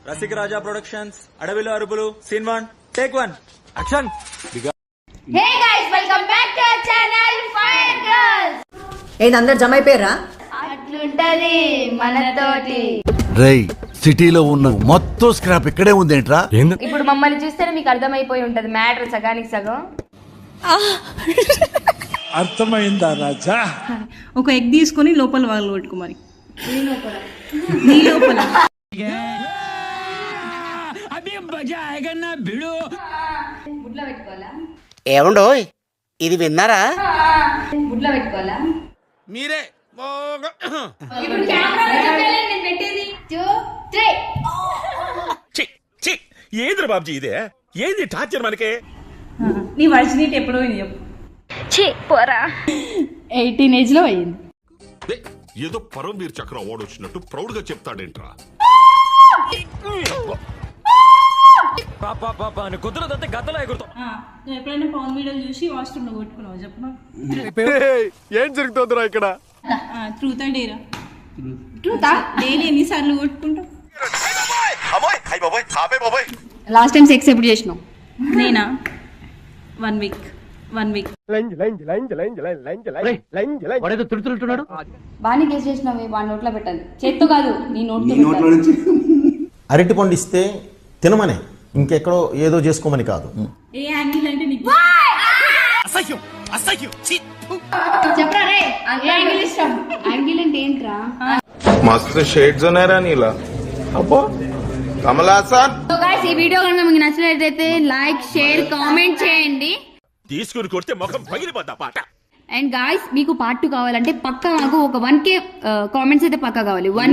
రసికరాజా productions, అడవిలో అరుపులు, scene 1 take 1 action. Hey guys, welcome back to our channel fire girls. ఏంది అందరు జమ అయిపోయారా? అట్లుంటది మనతోటి. రేయ్, సిటీలో ఉన్న మొత్తం స్క్రాప్ ఇక్కడే ఉందేంట్రా? ఇప్పుడు మమ్మల్ని చూస్తేనే మీకు అర్థమైపోయి ఉంటది మ్యాటర్ సగానికి సగం. అర్థమైందా రాజా? ఒక ఎగ్ తీసుకొని లోపల వాళ్ళు కొట్టుకో మరి. నీ లోపల గుడ్ల పెట్టుకోవాలా? ఏమండో ఇది విన్నారా? గుడ్ల పెట్టుకోవాలా? మీరే ఇప్పుడు కెమెరా నేను పెట్టేది 2 3. ఏంద్ర బాబ్జీ ఇదే? ఏంది టార్చర్ మనకి? నీ వర్జినిటీ ఎప్పుడో చెప్పు. పోరా 18 ఏజ్ లో అయ్యింది. ఏదో పరమవీర్ చక్ర అవార్డు వచ్చినట్టు ప్రౌడ్ గా చెప్తాడేంట్రా? కుదరదంటే గద్దలా ఎగురుతాం. నువ్వు ఎప్పుడైనా పవన్ వీడియోలు చూసి వాష్రూమ్ లో కొట్టుకున్నావు చెప్పు. ఏం జరుగుతుందిరా ఇక్కడ? ట్రూతా డేరా? డైలీ ఎన్నిసార్లు కొట్టుకుంటావు? లాస్ట్ టైం సెక్స్ ఎప్పుడు చేసినావు? నేనా 1 వీక్. బాగానే కేసు చేసినావే, వాడి నోట్లో పెట్టాలి. చేత్తో కాదు, నీ నోట్లో. అరటి పండు ఇస్తే తినమనే, ఇంకెక్కడో ఏదో చేసుకోమని కాదు. ఏ యాంగిల్ అంటే నీకు అసహ్యం అసహ్యం. చెప్పరా రే, యాంగిల్ ఇష్టం. యాంగిల్ అంటే ఏంట్రా? మస్తు షేడ్స్ ఉన్నారా నీలా? అబ్బో కమలాసన్. సో గైస్, ఈ వీడియో కనుక మీకు నచ్చినట్లయితే లైక్, షేర్, కామెంట్ చేయండి. తీసుకుని కొడితే ముఖం పగిలిపోద్దా పాట. అండ్ గాయ్స్, మీకు పార్ట్ 2 కావాలంటే పక్కా మాకు ఒక 1K కామెంట్స్ అయితే పక్కా కావాలి. 1